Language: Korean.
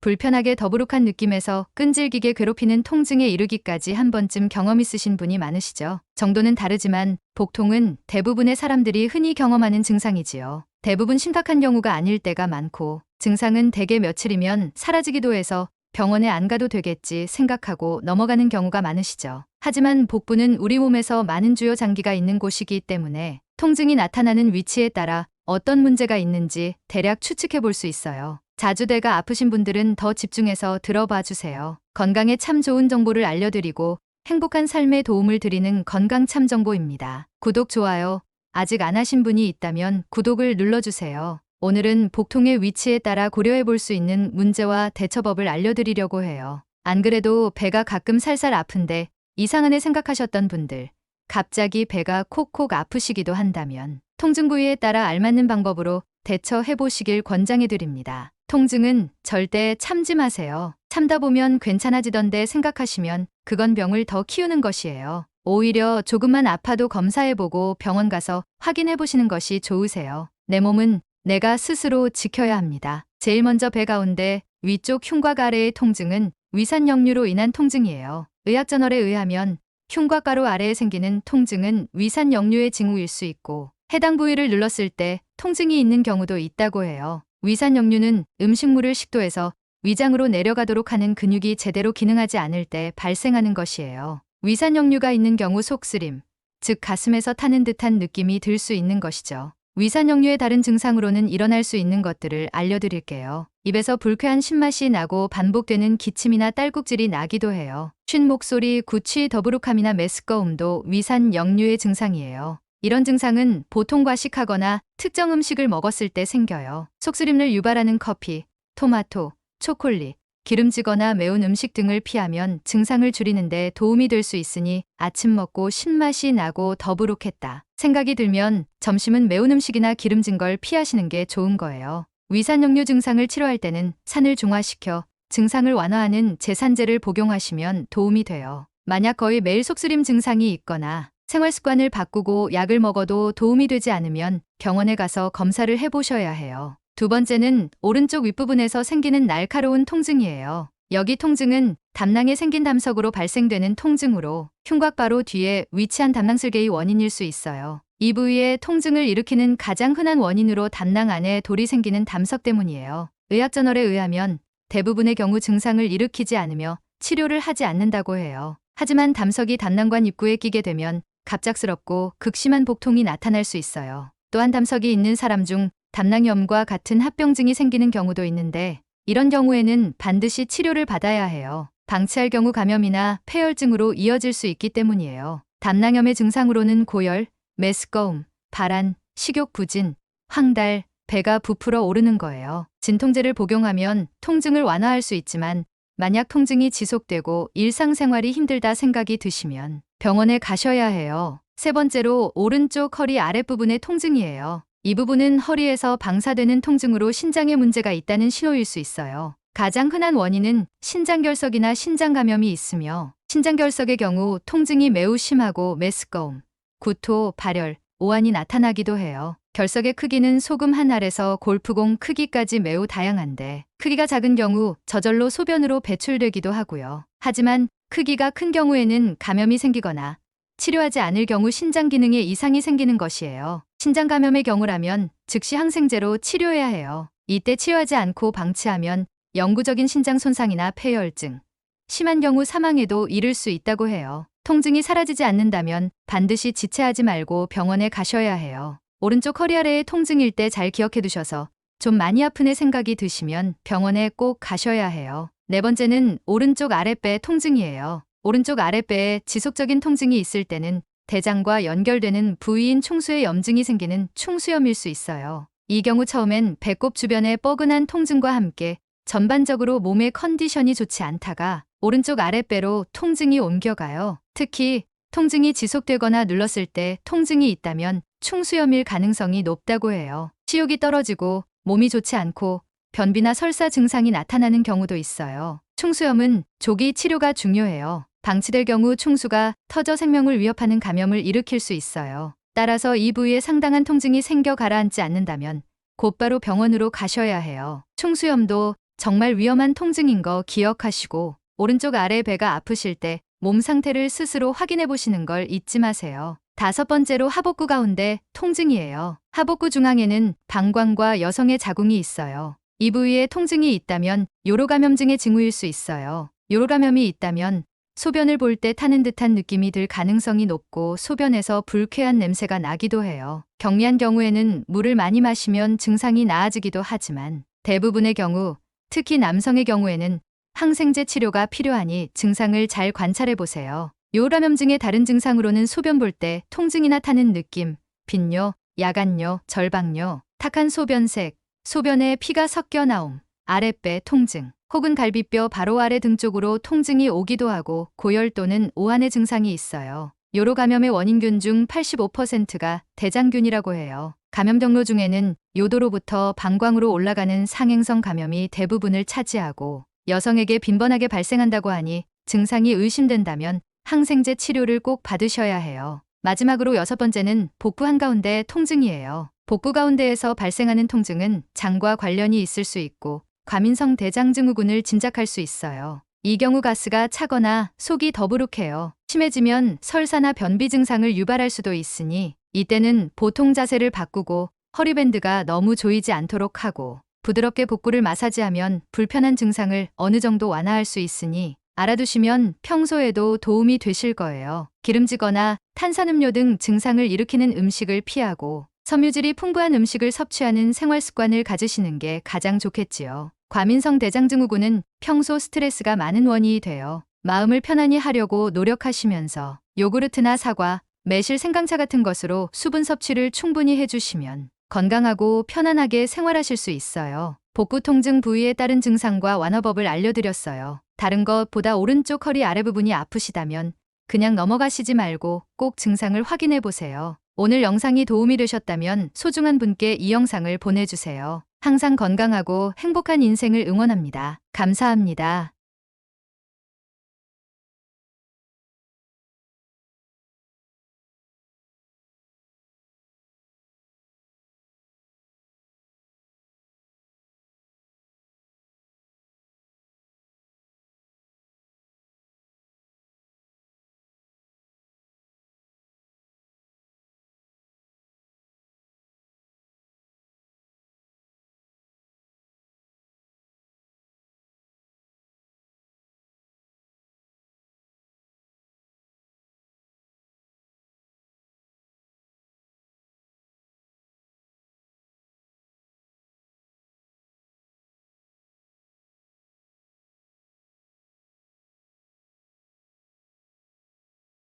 불편하게 더부룩한 느낌에서 끈질기게 괴롭히는 통증에 이르기까지 한 번쯤 경험 있으신 분이 많으시죠. 정도는 다르지만 복통은 대부분의 사람들이 흔히 경험하는 증상이지요. 대부분 심각한 경우가 아닐 때가 많고 증상은 대개 며칠이면 사라지기도 해서 병원에 안 가도 되겠지 생각하고 넘어가는 경우가 많으시죠. 하지만 복부는 우리 몸에서 많은 주요 장기가 있는 곳이기 때문에 통증이 나타나는 위치에 따라 어떤 문제가 있는지 대략 추측해 볼 수 있어요. 자주대가 아프신 분들은 더 집중해서 들어봐 주세요. 건강에 참 좋은 정보를 알려드리고 행복한 삶에 도움을 드리는 건강 참 정보입니다. 구독, 좋아요 아직 안 하신 분이 있다면 구독을 눌러주세요. 오늘은 복통의 위치에 따라 고려해 볼 수 있는 문제와 대처법을 알려드리려고 해요. 안 그래도 배가 가끔 살살 아픈데 이상하네 생각하셨던 분들, 갑자기 배가 콕콕 아프시기도 한다면 통증 부위에 따라 알맞는 방법으로 대처해 보시길 권장해 드립니다. 통증은 절대 참지 마세요. 참다 보면 괜찮아지던데 생각하시면 그건 병을 더 키우는 것이에요. 오히려 조금만 아파도 검사해보고 병원 가서 확인해보시는 것이 좋으세요. 내 몸은 내가 스스로 지켜야 합니다. 제일 먼저 배 가운데 위쪽 흉곽 아래의 통증은 위산역류로 인한 통증이에요. 의학저널에 의하면 흉곽가로 아래에 생기는 통증은 위산역류의 징후일 수 있고 해당 부위를 눌렀을 때 통증이 있는 경우도 있다고 해요. 위산역류는 음식물을 식도에서 위장으로 내려가도록 하는 근육이 제대로 기능하지 않을 때 발생하는 것이에요. 위산역류가 있는 경우 속쓰림, 즉 가슴에서 타는 듯한 느낌이 들 수 있는 것이죠. 위산역류의 다른 증상으로는 일어날 수 있는 것들을 알려드릴게요. 입에서 불쾌한 신맛이 나고 반복되는 기침이나 딸꾹질이 나기도 해요. 쉰 목소리, 구취, 더부룩함이나 메스꺼움도 위산역류의 증상이에요. 이런 증상은 보통 과식하거나 특정 음식을 먹었을 때 생겨요. 속쓰림을 유발하는 커피, 토마토, 초콜릿, 기름지거나 매운 음식 등을 피하면 증상을 줄이는 데 도움이 될 수 있으니 아침 먹고 신맛이 나고 더부룩했다 생각이 들면 점심은 매운 음식이나 기름진 걸 피하시는 게 좋은 거예요. 위산역류 증상을 치료할 때는 산을 중화시켜 증상을 완화하는 제산제를 복용하시면 도움이 돼요. 만약 거의 매일 속쓰림 증상이 있거나 생활 습관을 바꾸고 약을 먹어도 도움이 되지 않으면 병원에 가서 검사를 해보셔야 해요. 두 번째는 오른쪽 윗부분에서 생기는 날카로운 통증이에요. 여기 통증은 담낭에 생긴 담석으로 발생되는 통증으로 흉곽 바로 뒤에 위치한 담낭슬개의 원인일 수 있어요. 이 부위에 통증을 일으키는 가장 흔한 원인으로 담낭 안에 돌이 생기는 담석 때문이에요. 의학저널에 의하면 대부분의 경우 증상을 일으키지 않으며 치료를 하지 않는다고 해요. 하지만 담석이 담낭관 입구에 끼게 되면 갑작스럽고 극심한 복통이 나타날 수 있어요. 또한 담석이 있는 사람 중 담낭염과 같은 합병증이 생기는 경우도 있는데 이런 경우에는 반드시 치료를 받아야 해요. 방치할 경우 감염이나 폐혈증으로 이어질 수 있기 때문이에요. 담낭염의 증상으로는 고열, 메스꺼움, 발한, 식욕 부진, 황달, 배가 부풀어 오르는 거예요. 진통제를 복용하면 통증을 완화할 수 있지만 만약 통증이 지속되고 일상생활이 힘들다 생각이 드시면 병원에 가셔야 해요. 세 번째로 오른쪽 허리 아랫부분의 통증이에요. 이 부분은 허리에서 방사되는 통증으로 신장에 문제가 있다는 신호일 수 있어요. 가장 흔한 원인은 신장결석이나 신장감염이 있으며 신장결석의 경우 통증이 매우 심하고 메스꺼움, 구토, 발열, 오한이 나타나기도 해요. 결석의 크기는 소금 한 알에서 골프공 크기까지 매우 다양한데 크기가 작은 경우 저절로 소변으로 배출되기도 하고요. 하지만 크기가 큰 경우에는 감염이 생기거나 치료하지 않을 경우 신장 기능에 이상이 생기는 것이에요. 신장 감염의 경우라면 즉시 항생제로 치료해야 해요. 이때 치료하지 않고 방치하면 영구적인 신장 손상이나 폐혈증, 심한 경우 사망에도 이를 수 있다고 해요. 통증이 사라지지 않는다면 반드시 지체하지 말고 병원에 가셔야 해요. 오른쪽 허리 아래의 통증일 때 잘 기억해 두셔서 좀 많이 아프네 생각이 드시면 병원에 꼭 가셔야 해요. 네 번째는 오른쪽 아랫배 통증이에요. 오른쪽 아랫배에 지속적인 통증이 있을 때는 대장과 연결되는 부위인 충수에 염증이 생기는 충수염일 수 있어요. 이 경우 처음엔 배꼽 주변에 뻐근한 통증과 함께 전반적으로 몸의 컨디션이 좋지 않다가 오른쪽 아랫배로 통증이 옮겨가요. 특히 통증이 지속되거나 눌렀을 때 통증이 있다면 충수염일 가능성이 높다고 해요. 식욕이 떨어지고 몸이 좋지 않고 변비나 설사 증상이 나타나는 경우도 있어요. 충수염은 조기 치료가 중요해요. 방치될 경우 충수가 터져 생명을 위협하는 감염을 일으킬 수 있어요. 따라서 이 부위에 상당한 통증이 생겨 가라앉지 않는다면 곧바로 병원으로 가셔야 해요. 충수염도 정말 위험한 통증인 거 기억하시고 오른쪽 아래 배가 아프실 때 몸 상태를 스스로 확인해 보시는 걸 잊지 마세요. 5번째로 하복부 가운데 통증이에요. 하복부 중앙에는 방광과 여성의 자궁이 있어요. 이 부위에 통증이 있다면 요로감염증의 징후일 수 있어요. 요로감염이 있다면 소변을 볼 때 타는 듯한 느낌이 들 가능성이 높고 소변에서 불쾌한 냄새가 나기도 해요. 경미한 경우에는 물을 많이 마시면 증상이 나아지기도 하지만 대부분의 경우, 특히 남성의 경우에는 항생제 치료가 필요하니 증상을 잘 관찰해 보세요. 요로감염증의 다른 증상으로는 소변 볼 때 통증이나 타는 느낌, 빈뇨, 야간뇨, 절박뇨, 탁한 소변색, 소변에 피가 섞여 나옴, 아랫배 통증, 혹은 갈비뼈 바로 아래 등 쪽으로 통증이 오기도 하고 고열 또는 오한의 증상이 있어요. 요로 감염의 원인균 중 85%가 대장균이라고 해요. 감염 경로 중에는 요도로부터 방광으로 올라가는 상행성 감염이 대부분을 차지하고 여성에게 빈번하게 발생한다고 하니 증상이 의심된다면 항생제 치료를 꼭 받으셔야 해요. 마지막으로 6번째는 복부 한가운데 통증이에요. 복부 가운데에서 발생하는 통증은 장과 관련이 있을 수 있고 과민성 대장증후군을 짐작할 수 있어요. 이 경우 가스가 차거나 속이 더부룩해요. 심해지면 설사나 변비 증상을 유발할 수도 있으니 이때는 보통 자세를 바꾸고 허리밴드가 너무 조이지 않도록 하고 부드럽게 복부를 마사지하면 불편한 증상을 어느 정도 완화할 수 있으니 알아두시면 평소에도 도움이 되실 거예요. 기름지거나 탄산음료 등 증상을 일으키는 음식을 피하고 섬유질이 풍부한 음식을 섭취하는 생활 습관을 가지시는 게 가장 좋겠지요. 과민성 대장증후군은 평소 스트레스가 많은 원인이 돼요. 마음을 편안히 하려고 노력하시면서 요구르트나 사과, 매실 생강차 같은 것으로 수분 섭취를 충분히 해주시면 건강하고 편안하게 생활하실 수 있어요. 복부 통증 부위에 따른 증상과 완화법을 알려드렸어요. 다른 것보다 오른쪽 허리 아래 부분이 아프시다면 그냥 넘어가시지 말고 꼭 증상을 확인해 보세요. 오늘 영상이 도움이 되셨다면 소중한 분께 이 영상을 보내주세요. 항상 건강하고 행복한 인생을 응원합니다. 감사합니다.